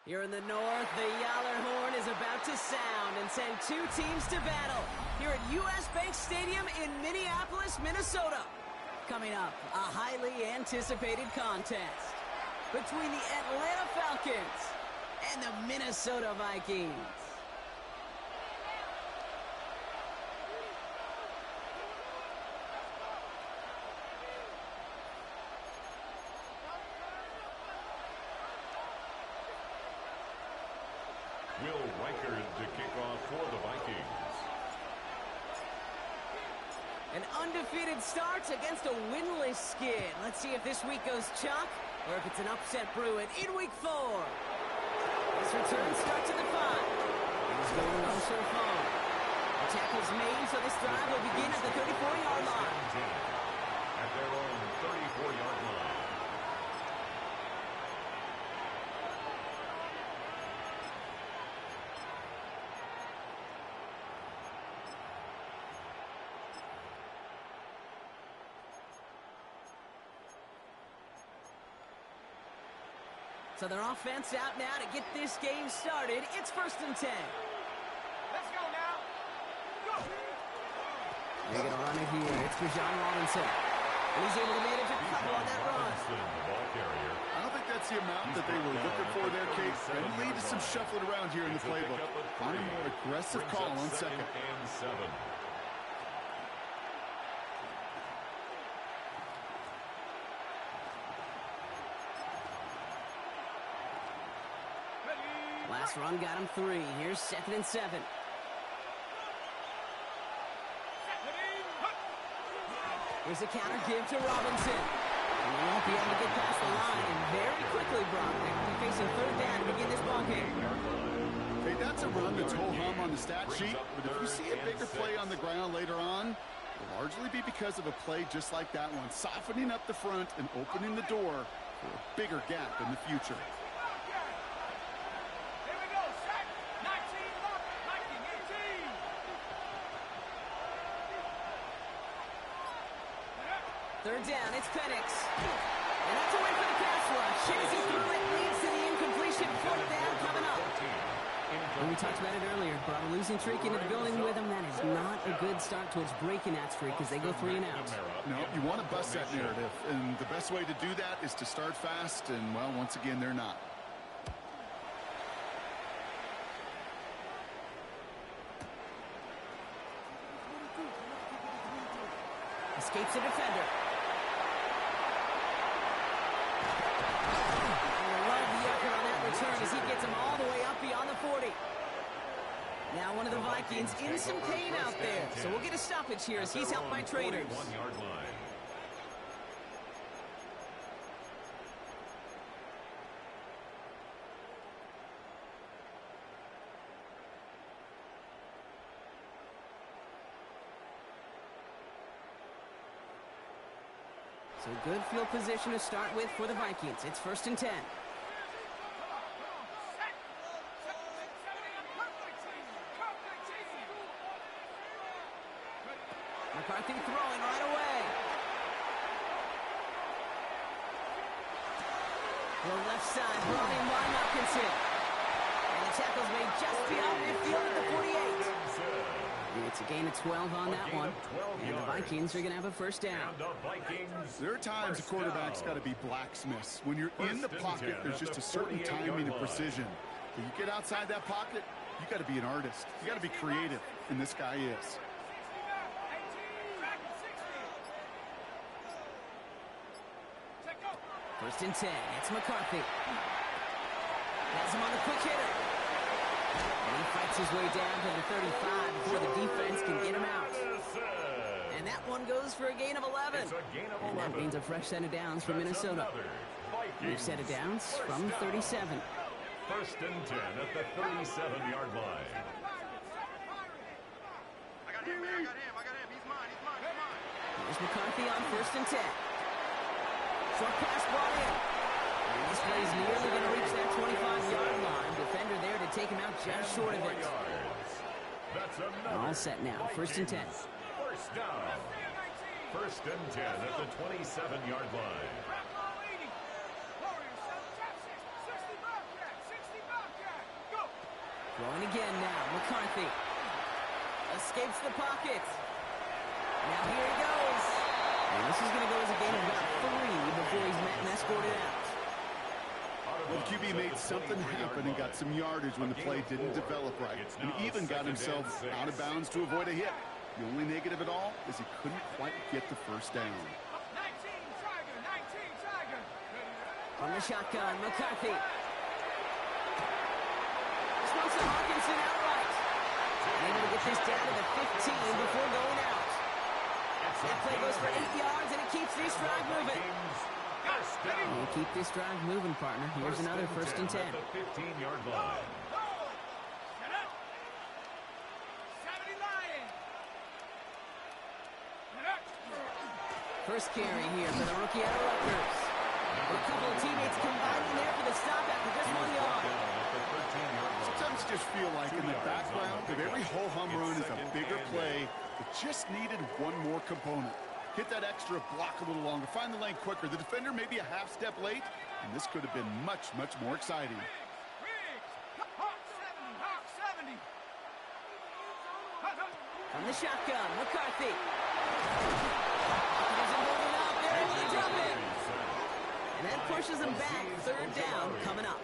Here in the north, the Yaller horn is about to sound and send two teams to battle here at U.S. Bank Stadium in Minneapolis, Minnesota. Coming up, a highly anticipated contest between the Atlanta Falcons and the Minnesota Vikings. Will Reichard to kick off for the Vikings. An undefeated start against a winless skid. Let's see if this week goes chalk or if it's an upset brewing in week 4. This return starts at the 5. He's going on so far. The tackle's made, so this drive will begin at the 34-yard line. At their own 34-yard line. So their offense out now to get this game started. It's 1st and 10. Let's go now. Go. They're going to run it here. It's for John Robinson. And he's able to manage a couple on that run. The ball carrier. I don't think that's the amount that they were looking for there, Kate. They lead to some shuffling around here in the playbook. Find a more aggressive call on second. And 7. Last run got him 3. Here's 2nd and 7. Here's a counter give to Robinson. He won't be able to get past the line, and very quickly, Brock, they're going to be facing 3rd down to begin this ball game. Hey, that's a run that's ho-hum on the stat sheet, but if you see a bigger play on the ground later on, it'll largely be because of a play just like that one, softening up the front and opening the door for a bigger gap in the future. Third down, it's Penix. And that's away for the pass rush. Chasing through it leads to the incompletion. 4th down coming up. And we talked about it earlier. Brought a losing streak into the building with them. That is not a good start towards breaking that streak as they go 3 and out. No, you want to bust that narrative. And the best way to do that is to start fast. And, well, once again, they're not. Escapes the defender. Return as he gets him all the way up beyond the 40. Now one of the Vikings in some pain out there. So we'll get a stoppage here as he's helped by Traders. 1-yard line. So good field position to start with for the Vikings. It's 1st and 10. McCarthy throwing right away. The left side brought in by Hopkinson. And the tackle's made just beyond midfield at the 48. It's a gain of 12 on that one. And the Vikings are going to have a 1st down. There are times a quarterback's got to be blacksmiths. When you're in the pocket, there's just a certain timing and precision. When you get outside that pocket, you got to be an artist. You got to be creative, and this guy is. 1st and 10. It's McCarthy. Has him on the quick hitter. And he fights his way down to the 35 before the defense can get him out. And that one goes for a gain of 11. And that means a fresh set of downs for Minnesota. New set of downs from 37. 1st and 10 at the 37-yard line. I got him. He's mine. Here's McCarthy on 1st and 10. Short pass brought in. And this play's nearly going to reach that 25-yard line. Defender there to take him out just short of it. All set now. 1st and 10. 1st down. 1st and 10 at the 27-yard line. Throwing again now. McCarthy escapes the pocket. Now here he goes. And this is going to go as a gain of about 3 before he's met and escorted out. Well, the QB made something happen and got some yardage when the play didn't develop right, and even got himself out of bounds to avoid a hit. The only negative at all is he couldn't quite get the first down. 19 Tiger. From the shotgun, McCarthy. This one's to Hawkinson outright. Able to get this down to the 15 before going out. That play goes for 8 yards, and it keeps this drive moving. You keep this drive moving, partner. Here's another 1st and 10. At the 15-yard line. First carry here for the rookie out of Rutgers. A couple of teammates combining there for the stop after just 1 yard. Sometimes you just feel like in the background of every ho-hum run is a bigger play that just needed one more component. Hit that extra block a little longer. Find the lane quicker. The defender may be a half step late, and this could have been much, much more exciting. Hawk 70. From the shotgun, McCarthy. Isn't moving up. They're able to drop it. And that pushes them back. 3rd down coming up.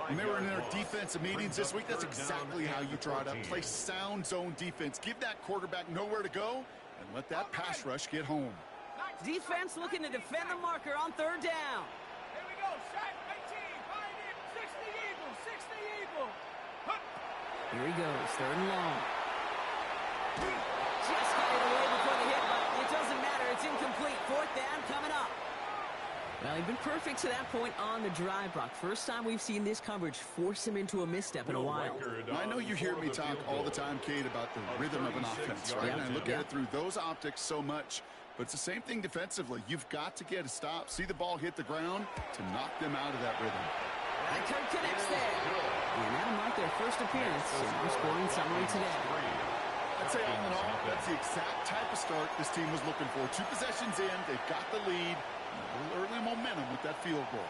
When they were in their defensive meetings this week, that's exactly how you draw it up. Play sound zone defense. Give that quarterback nowhere to go, and let that pass rush get home. Defense looking to defend the marker on 3rd down. Here we go. Shot 18. Pioneer. 60 Eagle. Here he goes. 3rd and long. Just got it away before the hit, but it doesn't matter. It's incomplete. 4th down coming up. Well, he's been perfect to that point on the drive, Brock. First time we've seen this coverage force him into a misstep in a while. I know you hear me talk all the time, Kate, about the rhythm of an offense, right? And I look at it through those optics so much. But it's the same thing defensively. You've got to get a stop, see the ball hit the ground to knock them out of that rhythm. Reichert connects there. And that'll mark their first appearance in our scoring summary today. I'd say all in all, that's the exact type of start this team was looking for. 2 possessions in, they've got the lead. A little early momentum with that field goal.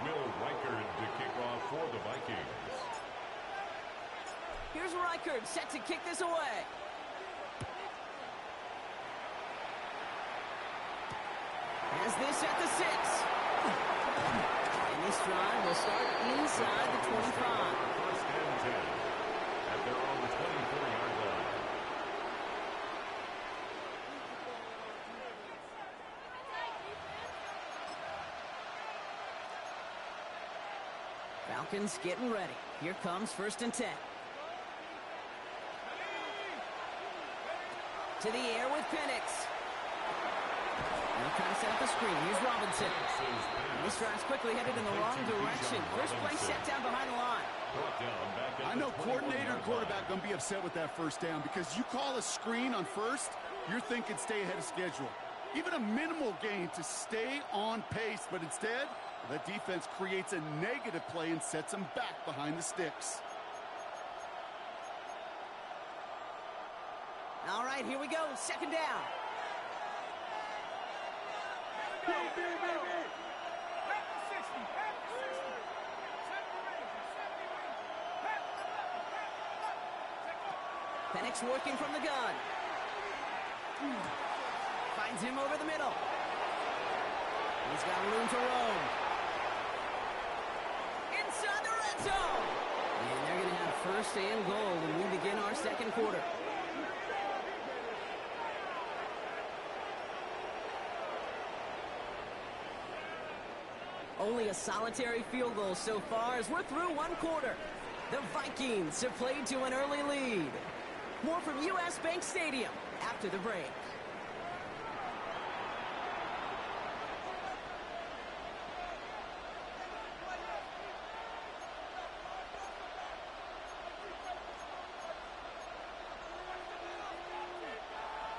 Will Reichert to kick off for the Vikings. Here's Reichert set to kick this away. Has this at the 6. And this drive will start inside the 25. 1st and 10 at their own 24-yard line. Falcons getting ready. Here comes 1st and 10. To the air with Penix. Now trying to set up the screen. Here's Robinson. This drive's quickly headed in the wrong direction. First play set down behind the line. I know coordinator and quarterback going to be upset with that 1st down because you call a screen on 1st, you're thinking stay ahead of schedule. Even a minimal gain to stay on pace, but instead, that defense creates a negative play and sets them back behind the sticks. All right, here we go. 2nd down. Penix working from the gun. Finds him over the middle. He's got room to roam. Inside the red zone. And they're going to have 1st and goal when we begin our 2nd quarter. Only a solitary field goal so far as we're through 1 quarter. The Vikings have played to an early lead. More from U.S. Bank Stadium after the break.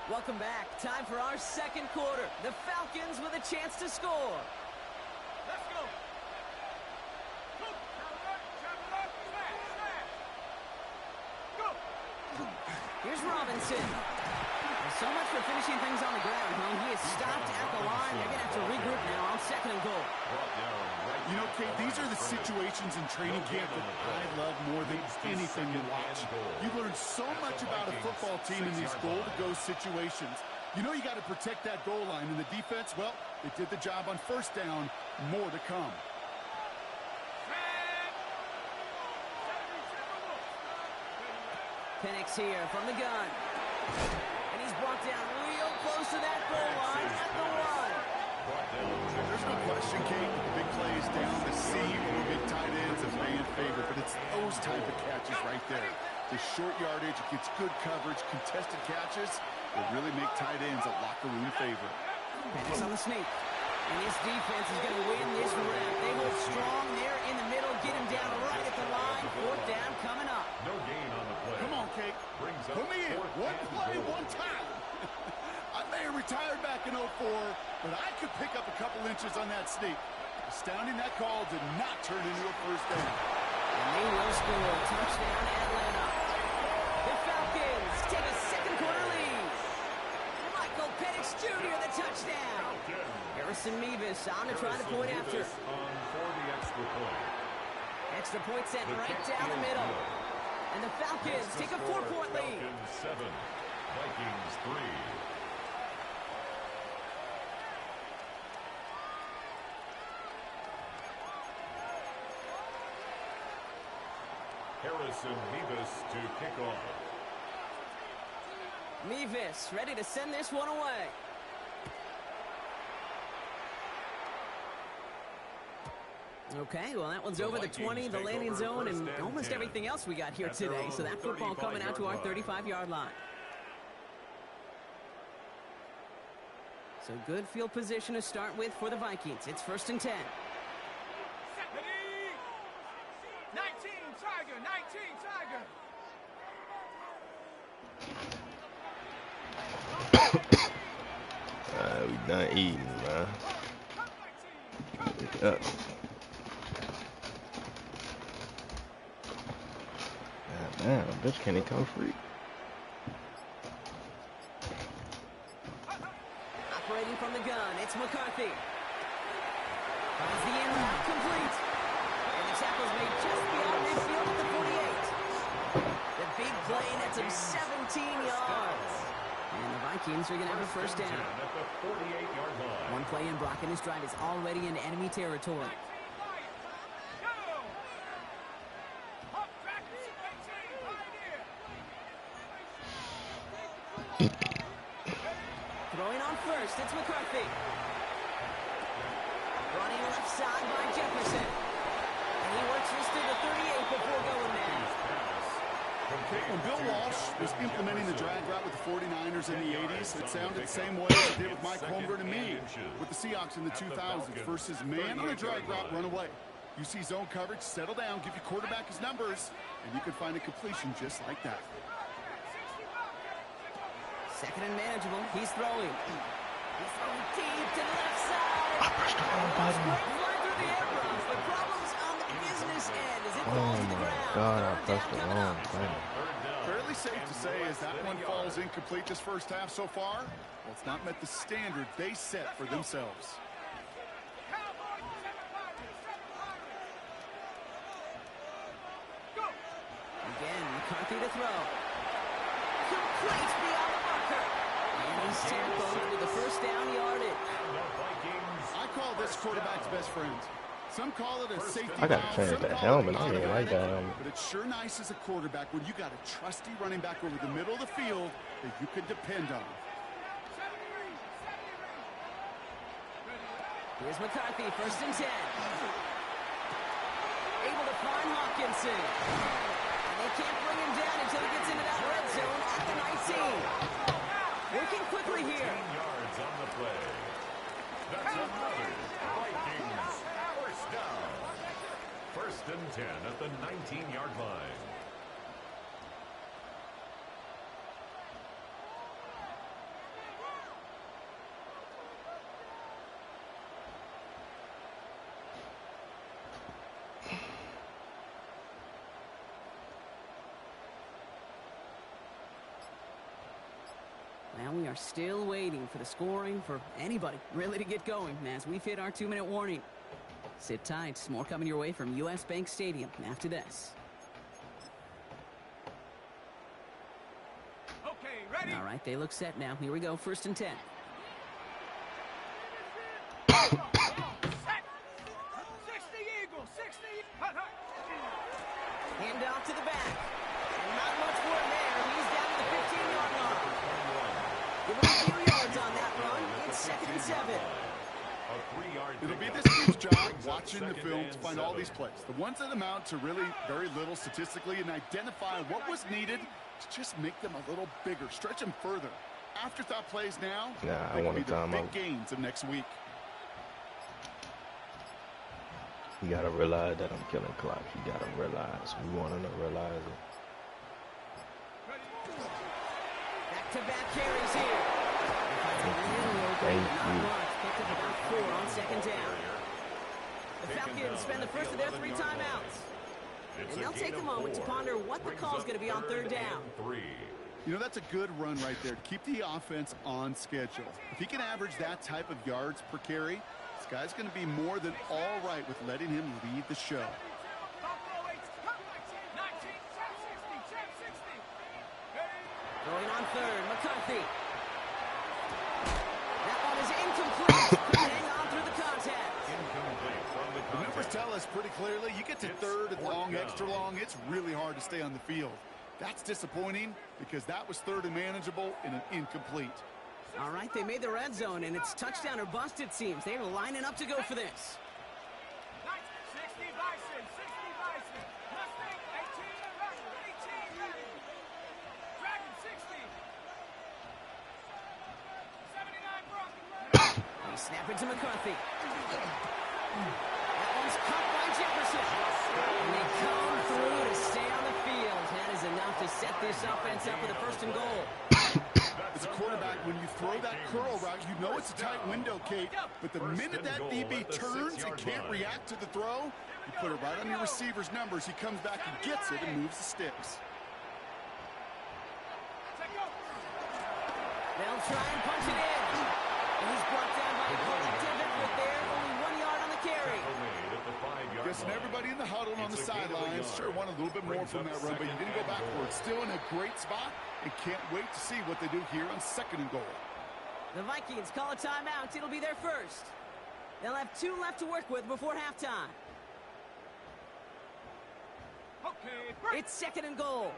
Welcome back. Time for our 2nd quarter. The Falcons with a chance to score. Let's go. Here's Robinson. So much for finishing things on the ground, huh? He is stopped at the line. They're going to have to regroup now. second and goal. You know, Kate, these are the situations in training camp that I love more than anything to watch. You learn so much about a football team in these goal-to-go situations. You know you got to protect that goal line, and the defense, well, they did the job on first down. More to come. Penix here from the gun. And he's brought down real close to that goal line at the 1. There's no question, Kate, the big plays down the seam or big tight ends a fan favorite, but it's those type of catches right there. The short yardage, it gets good coverage, contested catches, will really make tight ends a locker room favorite. Penix on the sneak. And this defense is going to win this round. They hold strong there in the middle, get him down right at the line. Fourth down coming up. No gain on the play. Come on, Kate. Put me in. One play, one time. I may have retired back in 04, but I could pick up a couple inches on that sneak. Astounding that call did not turn into a first down. And they will score. Touchdown, Atlanta. The Falcons take a second quarter lead. Michael Penix Jr. the touchdown. Harrison Mevis on to try the point after. For the extra point. Extra point sent right down the middle. And the Falcons take a 4-point lead. Falcons 7, Vikings 3. Harrison Mevis to kick off. Mevis ready to send this one away. Okay, well, that one's over the 20, the landing zone, and almost everything else we got here today. So that football coming out to our 35-yard line. So good field position to start with for the Vikings. It's 1st and 10. 19 Tiger, 19 Tiger. We done eating, man. Get up. God damn, bitch, can't he come free? Operating from the gun, it's McCarthy. Finds the end route complete. And the tackle's made just beyond midfield at the 48. The big play nets him 17 yards. And the Vikings are going to have a first down. At the 48-yard line. One play in, Brock, and his drive is already in enemy territory. Throwing on first, it's McCarthy. Running left side by Jefferson. And he works this to the 38 before going there. When Bill Walsh was implementing the drag route with the 49ers in the 80s, it sounded the same way as it did with Mike Holmgren and me with the Seahawks in the 2000s versus man on a drag route, run away. You see zone coverage, settle down, give your quarterback his numbers, and you can find a completion just like that. Second and manageable. He's throwing. He's throwing deep to the left side. I pressed the wrong button. Great fly through the air rush, but problems on the business end as it Oh falls to the my ground. god, I Third pressed down the coming wrong up. button. Fairly safe to say as that one falls incomplete this first half so far, well, it's not met the standard they set for themselves. Again, McCarthy to throw. Complete beyond the marker. And he's tackled with the first down yardage. I call this quarterback's best friend. Some call it a safety I gotta valve, change some that call helmet. it I didn't like that automatic, helmet. But it's sure nice as a quarterback when you got a trusty running back over the middle of the field that you can depend on. Here's McCarthy, 1st and 10. Able to find Hawkinson. And they can't bring him down until he gets into that red zone at the 19. Working quickly here. 15 yards on the play. That's another Vikings first down. 1st and 10 at the 19-yard line. Well, we are still waiting for the scoring for anybody really to get going as we've hit our 2-minute warning. Sit tight. More coming your way from U.S. Bank Stadium after this. Okay, ready? All right, they look set now. Here we go, 1st and 10. Set. 60 Eagles, 60. Hand off to the back. And not much for him there. He's down to the 15-yard line. Give him a few yards on that run. It's 2nd and 7. It'll be this team's job watching the film to find all these plays. The ones that amount to really very little statistically and identify what was needed to just make them a little bigger, stretch them further. Afterthought plays now, I want to time big out. gains of next week. You gotta realize that I'm killing clock. You gotta realize. We want to realize it. Back-to-back carries here. Thank you. Picked up about 4 on 2nd down. The Falcons spend the first of their 3 timeouts. And they'll take a moment to ponder what the call is going to be on 3rd down. You know, that's a good run right there to keep the offense on schedule. If he can average that type of yards per carry, this guy's going to be more than all right with letting him lead the show. Going on 3rd, McCarthy. That one is incomplete. Couldn't hang on through the contact. The numbers tell us pretty clearly, you get to 3rd and long, extra long, it's really hard to stay on the field. That's disappointing because that was 3rd and manageable and an incomplete. All right, they made the red zone, and it's touchdown or bust, it seems. They're lining up to go for this. 60 Bison, 60 Bison. Mustang, 18 ready, 18 ready. Dragon, 60. 79 Broncos. They snap it to McCarthy. That one's caught by Jefferson. And they come through to stay on the field. That is enough to set this offense up with a 1st and goal. As a quarterback, when you throw that curl route, you know it's a tight window, Kate. But the minute that DB turns and can't react to the throw, you put it right on your receiver's numbers. He comes back and gets it and moves the sticks. They'll try and punch it in. And he's brought down by a collective effort there. Only 1 yard on the carry. Guessing everybody in the huddle on the sidelines sure wanted a little bit more from that run, but you didn't go backwards. Still in a great spot and can't wait to see what they do here on 2nd and goal. The Vikings call a timeout. It'll be their first. They'll have 2 left to work with before halftime. Okay, break. It's 2nd and goal.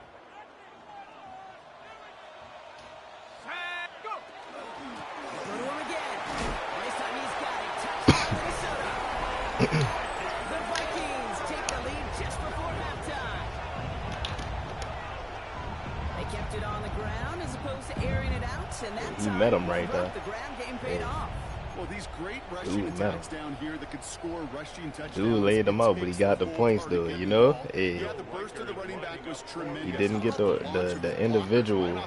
Set, go. Go to him again. And this time he's got it. Touchdown, Minnesota. The Vikings take the lead just before halftime. They kept it on the ground as opposed to airing it out. And that You time, met him right there. the ground game paid off. Well, these great rushing attacks down here that could score rushing touchdowns. Dude laid him out, but he got the points though, you know? Hey, Yeah, the burst of the running back was tremendous. he didn't get the individual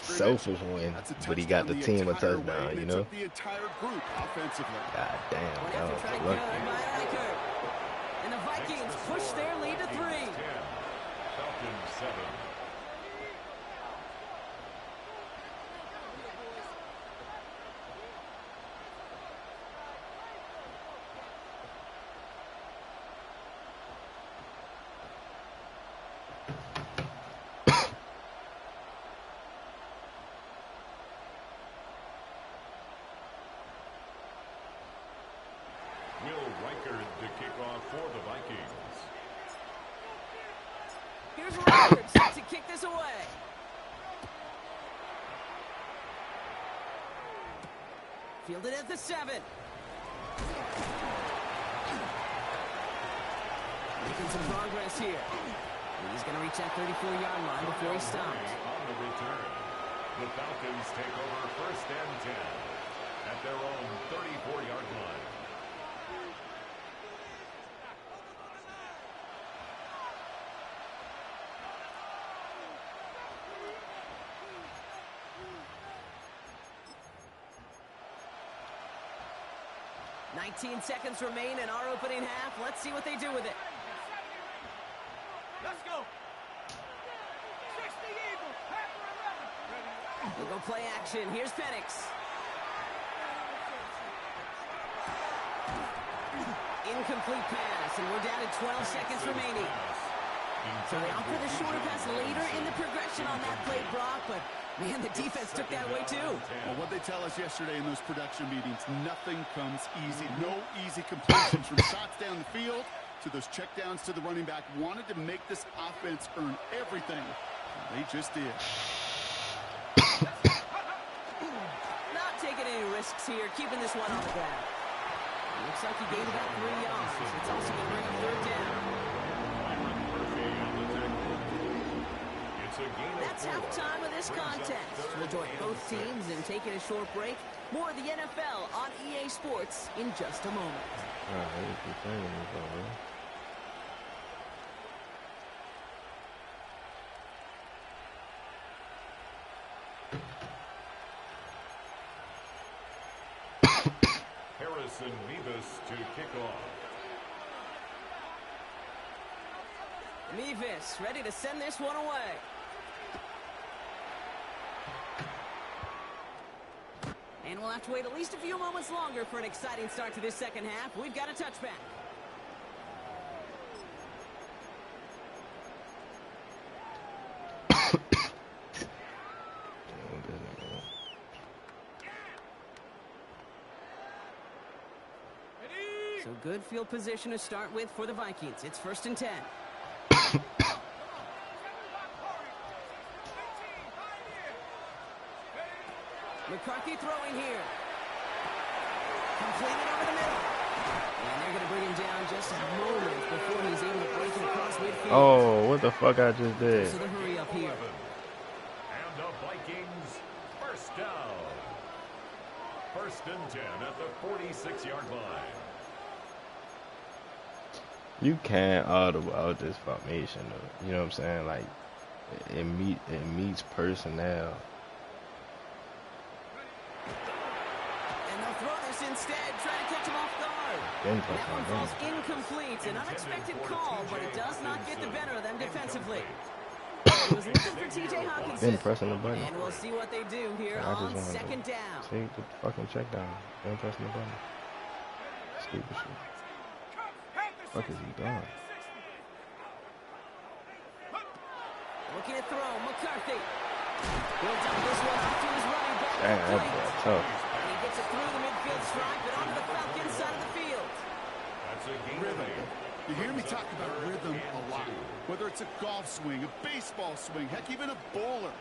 selfish win, but he got the team a touchdown, you know? The entire group offensively. God damn, One that after was try lucky. by Eichert. And the Vikings push their lead to 3. Falcons 7. To kick off for the Vikings. Here's Roberts to kick this away. Fielded at the 7. Making some progress here. He's going to reach that 34-yard line before he stops. On the return, the Falcons take over 1st and 10 at their own 34-yard line. $19 seconds remain in our opening half. Let's see what they do with it. Let's go. 60 Eagles, half for 11. Ready. We'll go play action. Here's Penix. Incomplete pass, and we're down to 12 seconds remaining. So they opt for the shorter pass later in the progression on that play, Brock, but man, the defense took that away too. Well, what they tell us yesterday in those production meetings, nothing comes easy. No easy completions from shots down the field to those checkdowns to the running back. Wanted to make this offense earn everything. They just did. Not taking any risks here, keeping this one on the ground. Looks like he gained about 3 yards. It's also going to bring up third down. That's halftime of this contest. We'll join both teams in taking a short break. More of the NFL on EA Sports in just a moment. Harrison Mevis to kick off. Mevis ready to send this one away. And we'll have to wait at least a few moments longer for an exciting start to this second half. We've got a touchback. So good field position to start with for the Vikings. It's 1st and 10. McCarthy throwing here. Completed over the middle. And they're going to bring him down just a moment before he's able to break it across midfield. Oh, what the fuck I just did? So the hurry up here. And the Vikings first down. 1st and 10 at the 46-yard line. You can't audible out this formation, though. You know what I'm saying? Like, it meets personnel. And they'll throw this instead, try to catch him off guard. That one falls incomplete. An unexpected call, but it does not get the better of them defensively. He was looking for T.J. Hawkinson. Been pressing the button. And we'll see what they do here on 2nd down. See the fucking check down. Been pressing the button. Stupid shit. What is he doing? Looking to throw, McCarthy. He'll dump this one off to his running back. Damn, that's tough. And he gets it through the midfield stripe and onto the Falcons side of the field. That's a game Rhythm. You hear me talk about rhythm a lot. Whether it's a golf swing, a baseball swing, heck, even a bowler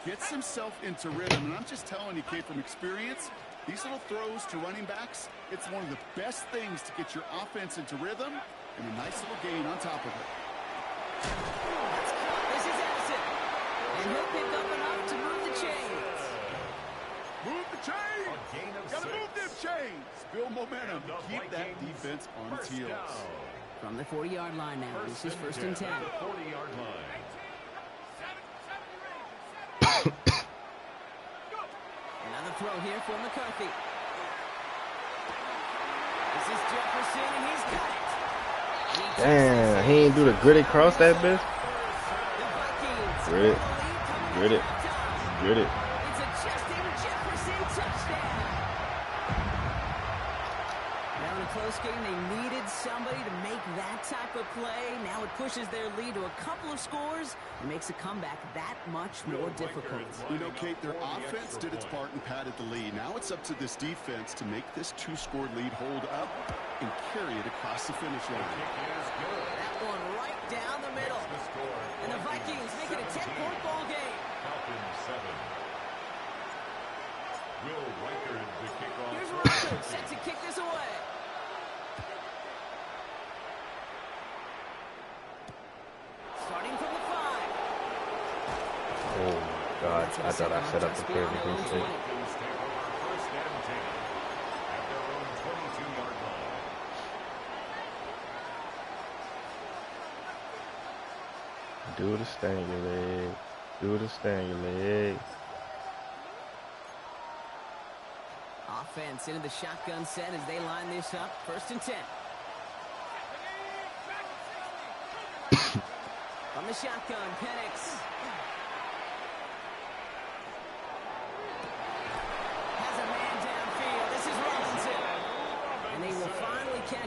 gets himself into rhythm. And I'm just telling you, Kate, from experience, these little throws to running backs, it's one of the best things to get your offense into rhythm and a nice little gain on top of it. This is Edison. And he'll pick up enough to move the chains. Move the chains! A gain of Gotta 6. move them chains! Build momentum. Keep that defense on its heels. From the 40-yard line now, this is 1st and 10. The 40-yard line. Another throw here for McCarthy. This is Jefferson, and he's got it. Damn, he ain't do the gritty cross that bitch. Grit it. Grit it. Grit it. It's a Justin Jefferson touchdown. Now in a close game, they needed somebody to make that type of play. Now it pushes their lead to a couple of scores and makes a comeback that much more difficult. You know, Kate, their offense did its part and padded the lead. Now it's up to this defense to make this 2-score lead hold up and carry it across the finish line. That one right down the middle. And the Vikings make it a 10-point ball game. Falcons 7. Will Reichard to kick off. Here's Reichard set to kick this away. Starting from the 5. Oh my God! I thought I set up the perfect mistake. Falcons take over 1st and 10 at their own 22-yard line. Do the stand your leg. Do the stand your leg. Offense into the shotgun set as they line this up. 1st and 10. From the shotgun, Penix.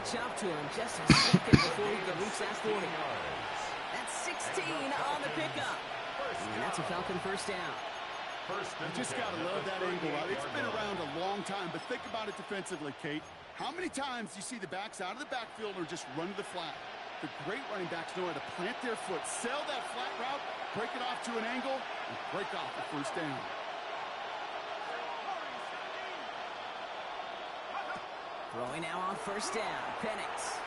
catch up to him just a second before he could reach that 40. That's 16 on the pickup. And that's a Falcon first down. You just got to love that angle. It's been around a long time, but think about it defensively, Kate. How many times do you see the backs out of the backfield or just run to the flat? The great running backs know how to plant their foot, sail that flat route, break it off to an angle, and break off the first down. Throwing now on first down, Penix.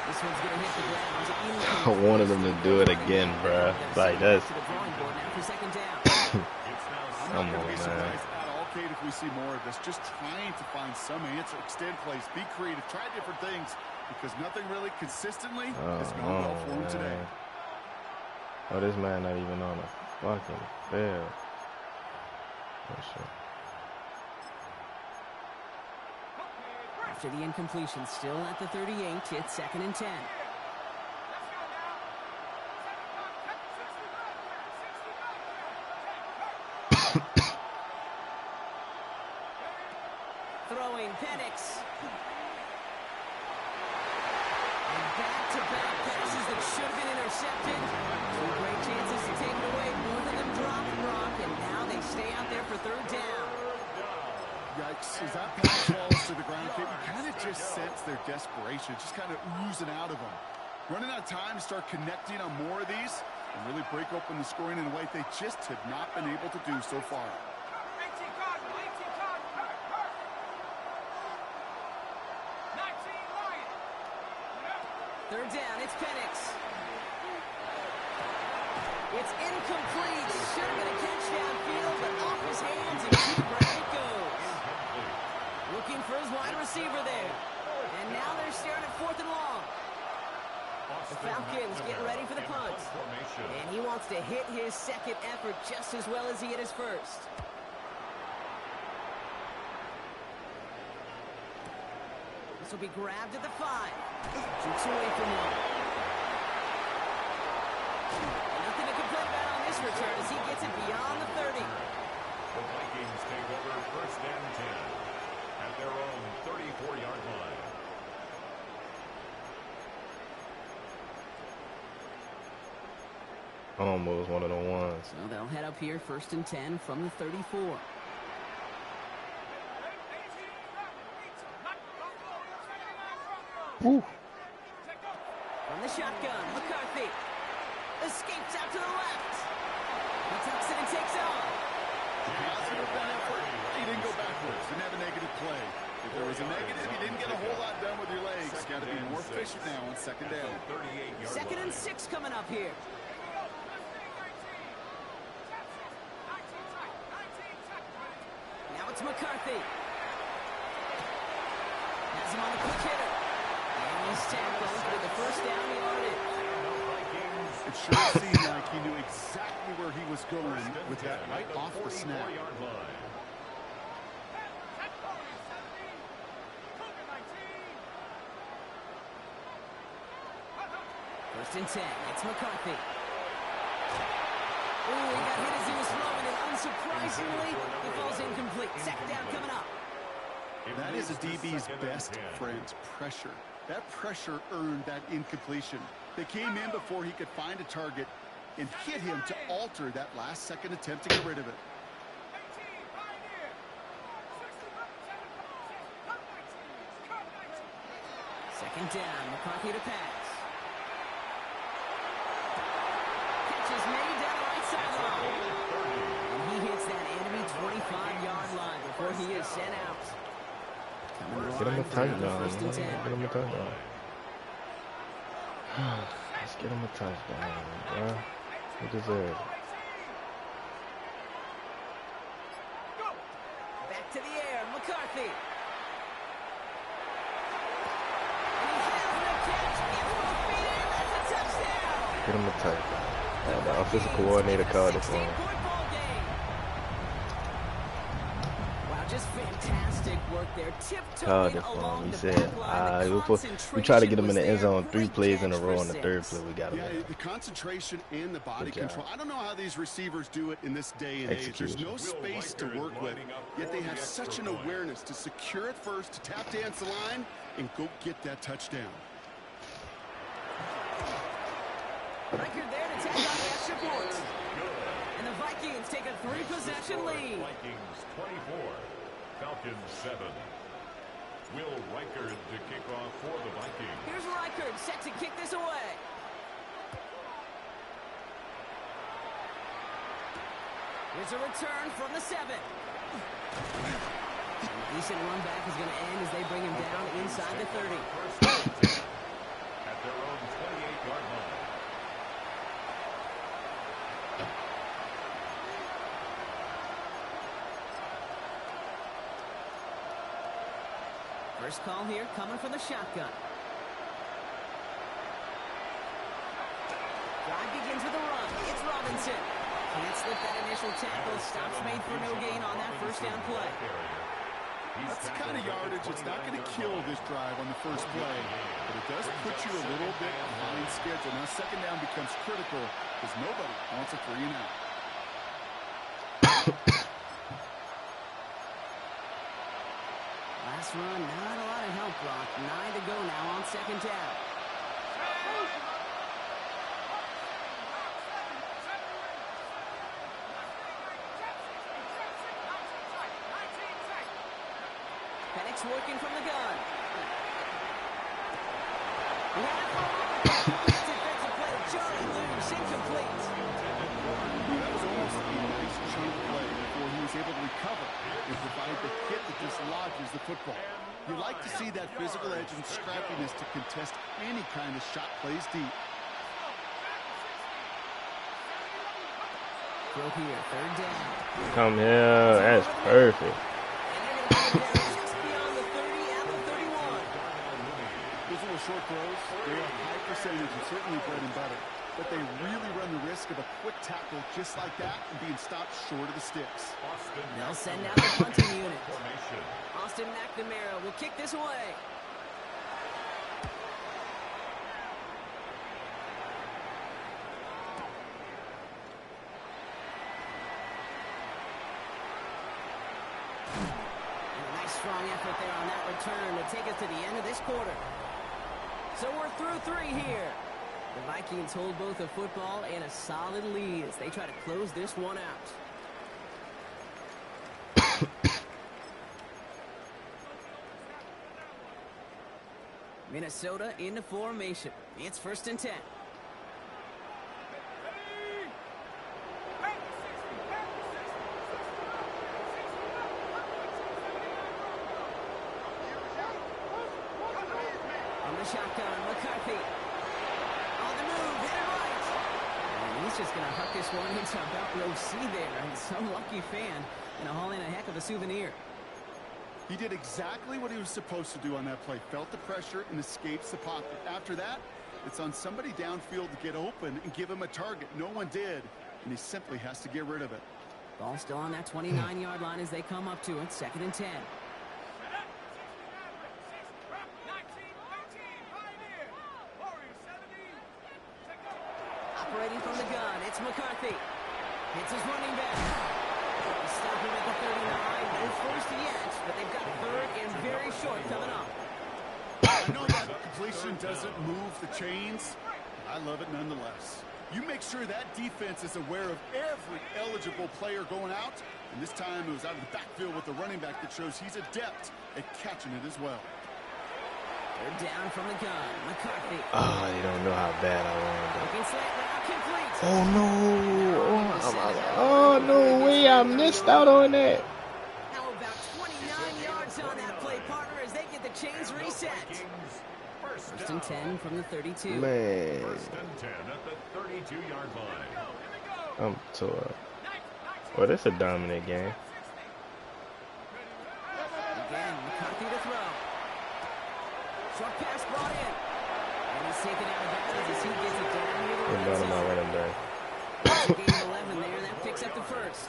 This one's going to hit the ground. I wanted them to do it again, bruh. Like, that's... I'm not going to be surprised at all, Kate, if we see more of this. Just trying to find some answer, extend plays, be creative, try different things, because nothing really consistently is going well for him today. Oh, this man not even on a fucking field. Oh, shit. After the incompletion, still at the 38, it's 2nd and 10. Throwing Penix. And back-to-back passes that should have been intercepted. Two great chances to take it away. Both of them drop and rock, and now they stay out there for 3rd down. Yikes, as that pass falls to the ground, Kate, you kind of just sense their desperation, just kind of oozing out of them. Running out of time to start connecting on more of these and really break open the scoring in a way they just have not been able to do so far. 3rd down, it's Penix. It's incomplete. Should have been a catch downfield, but off his hands and to the ground it goes. Looking for his wide receiver there. And now they're staring at 4th and long. The Falcons getting ready for the punt. And he wants to hit his second effort just as well as he hit his first. This will be grabbed at the 5. Jukes away from one. Nothing to complain about on this return as he gets it beyond the 30. The Vikings take over 1st and 10 at their own 34-yard line. Almost one of the ones. So they'll head up here 1st and 10 from the 34. Woo. From the shotgun, McCarthy escapes out to the left. He tucks it and takes off. Positive that effort. He didn't go backwards. Didn't have a negative play. If there was a negative, you didn't get a whole lot done with your legs. Got to be more efficient now on 2nd down. 2nd and 6 coming up here. Now it's McCarthy. Has him on the quick hitter. He's tackled for the first down yardage. It sure seemed like he knew exactly where he was going with that right off the snap. 1st and 10. It's McCarthy. Ooh, he got hit as he was throwing it. Unsurprisingly, he falls incomplete. 2nd down coming up. That is a DB's best friend, pressure. That pressure earned that incompletion. They came in before he could find a target and hit him to alter that last-second attempt to get rid of it. Second down, McCarthy to pass. Catch is made down the right sideline. And he hits that enemy 25-yard line before he is sent out. Get him a touchdown. Get him a touchdown. Let's get him a touchdown, bro. He deserves it. Back to the air, McCarthy. And he has the catch. Gets both feet in. That's a touchdown. Get him a touchdown. Yeah, the offensive coordinator called it for him. just fantastic work there. Called Tiptoeing it for him. along He the said, back line. we try to get him in The the end zone concentration 3 was plays there. in a row. Great On the catch 3rd for play, we got him Yeah, in. the concentration and the body Good job. control. I don't know how these receivers do it in this day and age. There's no space to work with, yet they have such an awareness to secure it first, to tap dance the line, and go get that touchdown. Record there to take on the extra point. And the Vikings take a 3-possession lead. Vikings 24, Falcons 7. Will Reichard to kick off for the Vikings. Here's Reichard set to kick this away. Here's a return from the 7. A decent run back is going to end as they bring him down inside the 30. At their own 28-yard line. First call here coming from the shotgun. Drive begins with a run. It's Robinson. Can't slip that initial tackle. Stops made for no gain on that first down play. That's the kind of yardage that's not going to kill this drive on the first play, but it does put you a little bit behind schedule. Now second down becomes critical because nobody wants a 3 and out. Last run, not a lot of help, Brock. 9 to go now on second down. Penix working from the gun. Defensive play, Johnny loose, incomplete. That was almost a nice chunk play before he was able to recover and provide the hit that dislodges the football. You like to see that physical edge and scrappiness to contest any kind of shot plays deep. Throw here, third down. Come here. That's perfect. Just beyond the 30 at the 31. Those little short throws, they're a high percentage and certainly bread and butter. But they really run the risk of a quick tackle just like that and being stopped short of the sticks. They'll send out the punting unit. Austin McNamara will kick this away. And a nice strong effort there on that return to take us to the end of this quarter. So we're through 3 here. The Vikings hold both a football and a solid lead as they try to close this one out. Minnesota into formation. It's 1st and 10. From the shotgun, McCarthy. On the move, hit it right. And he's just going to huck this one into about row C there. And some lucky fan going to haul in a heck of a souvenir. He did exactly what he was supposed to do on that play. Felt the pressure and escapes the pocket. After that, it's on somebody downfield to get open and give him a target. No one did, and he simply has to get rid of it. Ball still on that 29-yard line as they come up to it. 2nd and 10. Operating from the gun, it's McCarthy. Hits his running back. Stop him at the 39. No first yet, but they've got 3rd and very short coming up. I know that completion doesn't move the chains. I love it nonetheless. You make sure that defense is aware of every eligible player going out. And this time it was out of the backfield with the running back that shows he's adept at catching it as well. They're down from the gun. McCarthy. Oh, you don't know how bad I wanted Looking slant route complete. that. Oh, no. Oh, no way. I missed out on that. How about 29 yards on that play, partner, as they get the chains reset. 1st and 10 from the 32. Man. 1st and 10 at the 32-yard line. I'm tore. Well, this is a dominant game. Again, McCarthy to throw. Short pass brought in. And he's taken out of bounds as he gets it down near the We're red down to zone. my running back. Gain of 11 there. That picks up the 1st.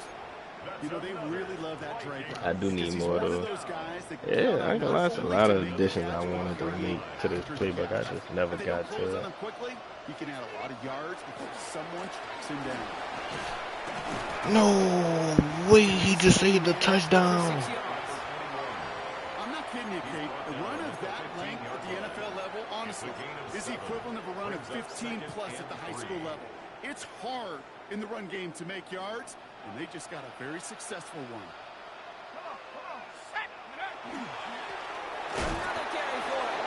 You know, they really love that drag route. I do need more of One of those. those guys that can Yeah, count I ain't on gonna not lie, it's a only lot to of make the additions catch, I but wanted to also make to this after the playbook. I catch. just never If they don't got close to on it. him quickly, he can add a lot of yards before someone tracks him down. No way, he just saved the touchdown. 6 yards. I'm not kidding you, Kate. A run of that length at the NFL level, honestly, is the equivalent of a run of 15 plus at the high school level. It's hard in the run game to make yards, and they just got a very successful one. Another carry for him.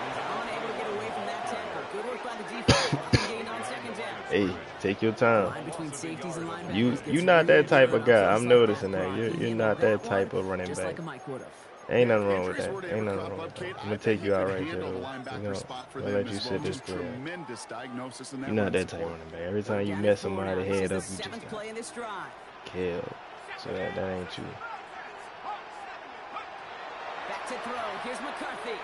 He's unable to get away from that tackle. Good work by the defense. Nothing gained on second down. Hey, take your time. Line between safeties and linebackers You gets not really that type good of on guy. plays I'm like noticing that. Brock. He You're handled not that one type of running just back. like a Mike would have. Ain't nothing If wrong with injuries that. were to Ain't ever nothing crop wrong up, with Kate, that. I'm I gonna bet take he you out could right handle there. the linebacker You know, spot for I'll them let you as well. sit this Just through. tremendous diagnosis in that You're not run that type of support. running back. Every time you Down mess at 4 now. somebody This head is the up, you just seventh got play in this drive. killed. So that ain't you. Back to throw. Here's McCarthy.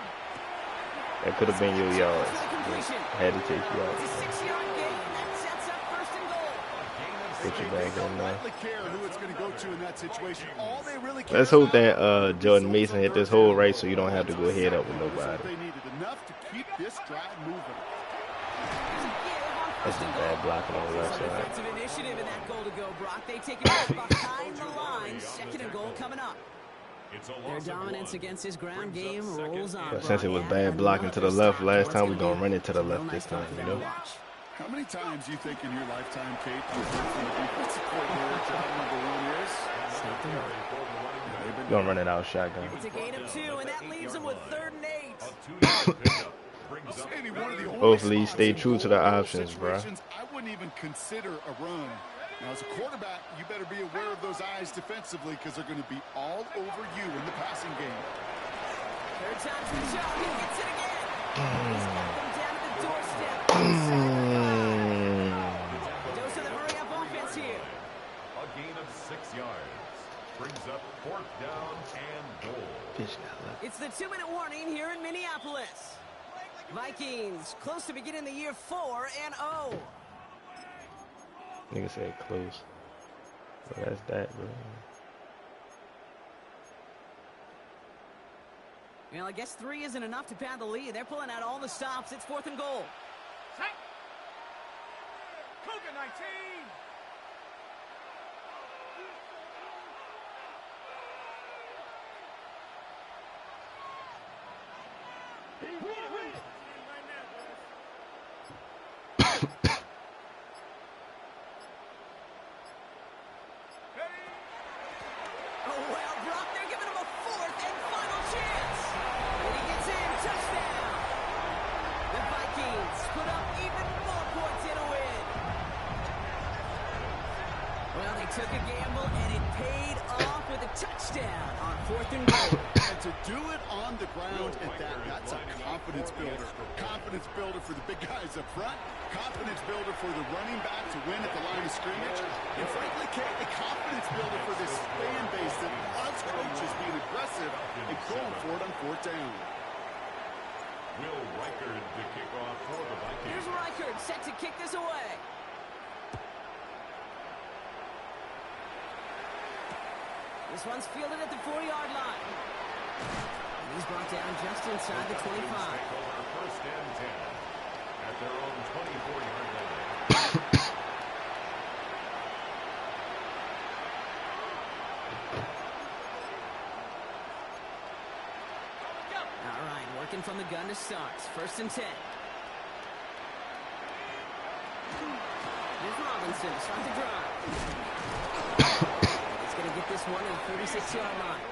That could have been your yards. For the completion. Had to take you out. It's a 6-yard gain. That sets up first and goal. Put you They back in don't there. rightly care who it's going to go to in that situation. All they really care Let's hope about that Jordan Mason hit this hole right so you don't have to go head up with was what nobody. they needed enough to keep this drive moving. There's a give on That's first some and bad goal. blocking on the left Some side. defensive initiative in that goal to go, Brock. They take it back behind the line. Second and goal coming up. Their dominance against his ground game rolls on. But since it was Brock. bad blocking to the left Another last stop. time, we're What's gonna be run it to the a real left this nice one time, for you them to know? watch. How many times do you think in your lifetime, Kate, you've heard from the defensive coordinator, job number one is? Stop the run. They've been We're gonna run it out shotgun. It's a gain of 2, and that leaves them with 3rd and 8. Maybe one of the only Hopefully you spots stay in true to goal the line options, bruh. situations I wouldn't even consider a run. Now, as a quarterback, you better be aware of those eyes defensively because they're going to be all over you in the passing game. Third time's the charm. He gets it again. He's got them down to the doorstep. Dose of the hurry-up offense here. A gain of 6 yards. Brings up 4th down and goal. It's the 2-minute warning here in Minneapolis. Vikings close to beginning the year 4-0. Nigga said close. Well, that's that, bro. Well, I guess 3 isn't enough to pad the lead. They're pulling out all the stops. It's 4th and goal. Set. Cougar 19. Oh, well, Brock, they're giving him a 4th and final chance. And he gets in. Touchdown. The Vikings put up even more points in a win. Well, they took a gamble, and it paid off with a touchdown on 4th and goal. And to do it on the ground at that, that's a confidence builder. Confidence builder for the big guys up front. Confidence builder for the running back to win at the line of scrimmage. And frankly, Kate, a confidence builder for this fan base that loves coaches being aggressive and going for it on 4th down. Will Reichard to kick off for the Vikings. Here's Reichard set to kick this away. This one's fielded at the 4-yard line. And he's brought down just inside the 25. Take over 1st and 10 at their own 24-yard line. All right, working from the gun to start. 1st and 10. Here's Robinson to start the drive. He's going to get this one at the 36-yard line.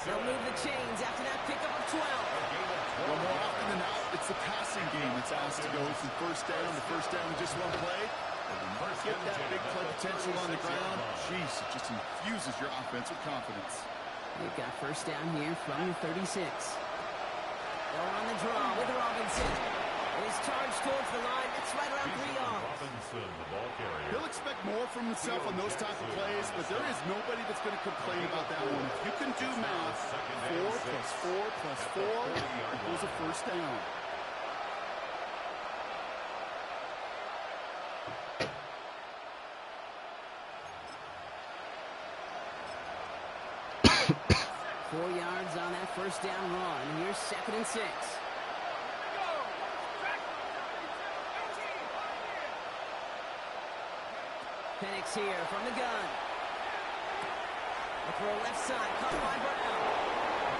They'll move the chains after that pickup of 12. Well, more often than not, it's the passing game that's asked to go from 1st down to 1st down in just one play. And when you get that big play potential on the ground, geez, it just infuses your offense with confidence. They've got 1st down here from the 36. They're on the draw with Robinson. He's charged towards the line. That's right around 3 yards. Robinson, the ball carrier. He'll expect more from himself on those type of plays, but there is nobody that's going to complain about that one. If you can do math, 4 plus 4 plus 4 equals a 1st down. 4 yards on that first down run. Here's 2nd and 6. Penix here from the gun. A throw left side, caught by Brown.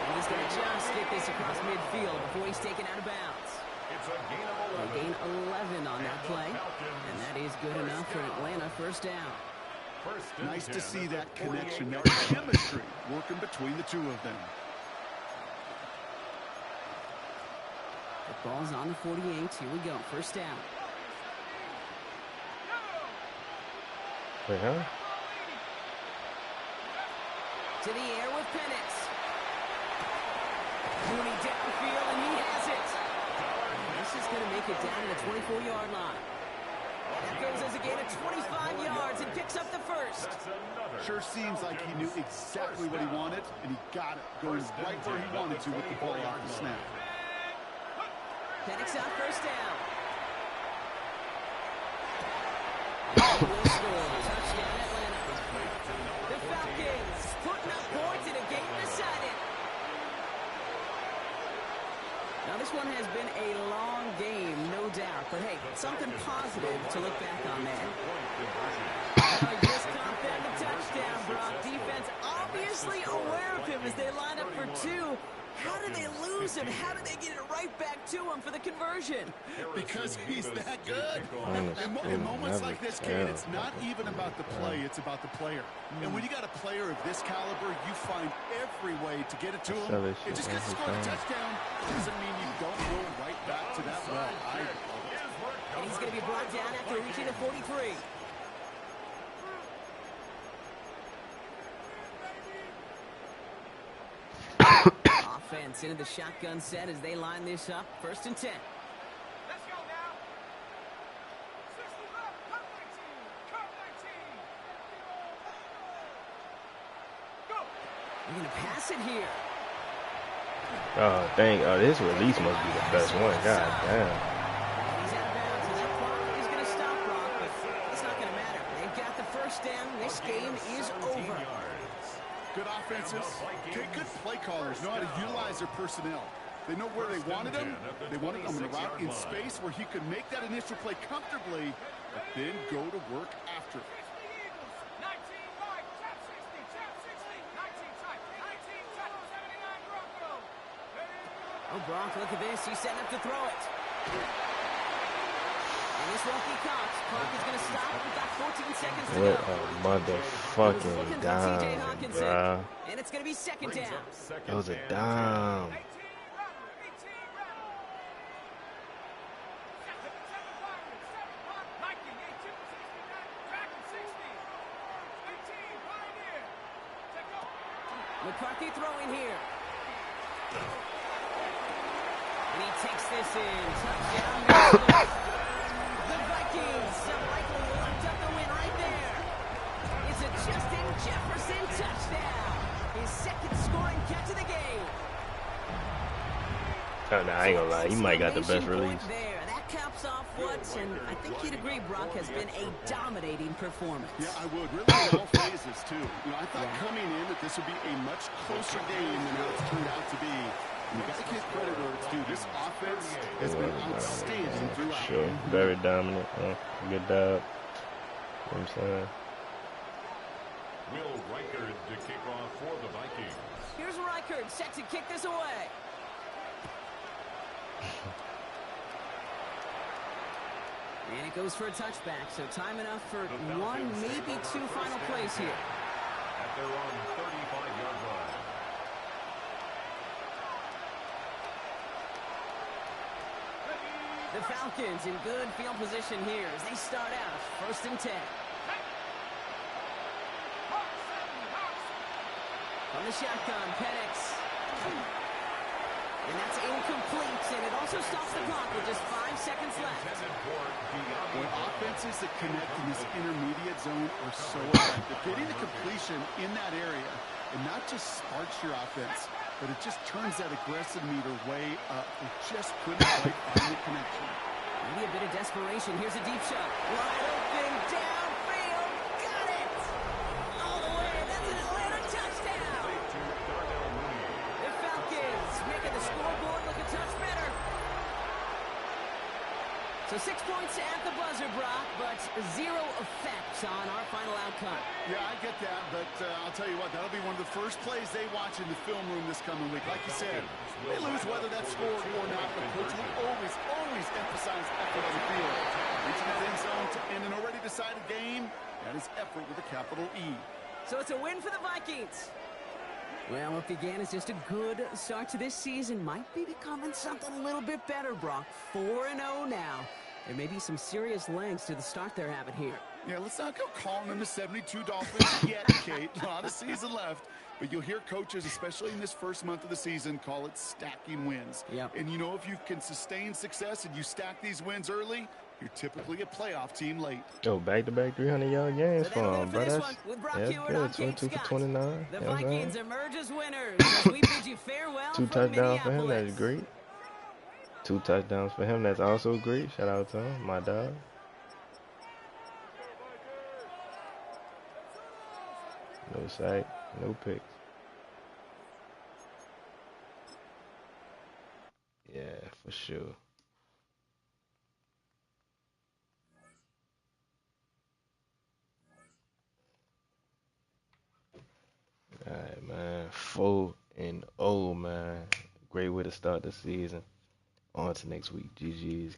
And he's going to just get this across midfield before he's taken out of bounds. It's a gain of 11. They gain 11 on that play, and that is good enough for Atlanta first down. Nice to see that connection, that chemistry working between the two of them. The ball's on the 48. Here we go. First down. Wait, huh? To the air with Penix. Mooney downfield, and he has it. This is going to make it down to the 24-yard line. That goes as a gain of 25 yards and picks up the first. Sure seems like he knew exactly what he wanted, and he got it, going right where he wanted to with the ball off the snap. Penix out first down. Will score. Touchdown Atlanta. The Falcons putting up points in a game decided. Now this one has been a long game, no doubt. But hey, something positive to look back on there. Just caught them the touchdown, Brock. Defense obviously aware of him as they line up for 2. How did they lose him? How did they get it right back to him for the conversion? Because he's that good. In moments like this, Kane, it's not even about the play, it's about the player. And when you got a player of this caliber, you find every way to get it to him. And just because he scored a touchdown doesn't mean you don't go right back to that well. And he's going to be brought down after reaching the 43. Offense into the shotgun set as they line this up. 1st and 10. Let's go now. 60 left, cut 19. Cut 19. Go. They're going to pass it here. Oh, dang. Oh, this release must be the best one. God damn. He's out of bounds, and that clock is going to stop Brock, but it's not going to matter. They've got the first down. This game is over. Good offenses, good play callers know how to utilize their personnel. They know where they wanted him. They wanted him in a route in space where he could make that initial play comfortably, but then go to work after it. 19 wide, tap 60, tap 60, 19 tight, 19 tight, 79 Bronco. Oh, Brock, look at this. He's setting up to throw it. And this won't be caught. Clock is going to stop. We've got 14 seconds to go. What a motherfucking down, bro. And it's going to be 2nd down. That was a down. 18 round. 7 punt, 19, 18, 69, back and 60. 18, Pioneer. Take off. McCarthy throwing here. And he takes this in. Touchdown. The Vikings have likely locked up the win right there. It's a Justin Jefferson touchdown. His 2nd scoring catch of the game. Oh, nah, I ain't gonna lie. He might got the best release. There. That caps off what, and I think you'd agree, Brock, has been a dominating performance. Yeah, I would. Really in all phases, too. You know, I thought coming in that this would be a much closer game than how it's turned out to be. You got to give credit where it's due. This offense has been outstanding throughout. Sure. Very dominant. Good job. You know what I'm saying? Will Reichard to kick off for the Vikings. Here's Reichard set to kick this away. And it goes for a touchback, so time enough for 1, maybe 2 final plays here. At their own 35-yard line. The Falcons in good field position here as they start out 1st and 10. From the shotgun, Penix. And that's incomplete, and it also stops the clock with just 5 seconds left. When offenses that connect in this intermediate zone are so effective, getting the completion in that area, and not just sparks your offense, but it just turns that aggressive meter way up. It just couldn't quite find the connection. Maybe a bit of desperation. Here's a deep shot. Wide open, downfield. Got it! All the way. That's an Atlanta touchdown. So 6 points at the buzzer, Brock, but 0 effect on our final outcome. Yeah, I get that, but I'll tell you what, that'll be one of the first plays they watch in the film room this coming week. Like you said, they lose whether that's scored or not, but Coach will always emphasize effort on the field. Reaching that end zone to end an already decided game, that is effort with a capital E. So it's a win for the Vikings. Well, what began as just a good start to this season might be becoming something a little bit better, Brock. 4-0 now. There may be some serious legs to the start they're having here. Yeah, let's not go calling them the 72 Dolphins yet, Kate. A lot of season left. But you'll hear coaches, especially in this first month of the season, call it stacking wins. Yep. And you know, if you can sustain success and you stack these wins early, you're typically a playoff team late. Oh, back-to-back 300-yard games So for him, bro. That's good. good. 22 for 29. The You know what I'm saying? Vikings emerge as winners as we bid you farewell 2 from touchdowns for him. Minneapolis. That's great. 2 touchdowns for him. That's also great. Shout out to him, my dog. No sack, no picks. Yeah, for sure. All right, man. 4-0, man. Great way to start the season. On to next week. GG's.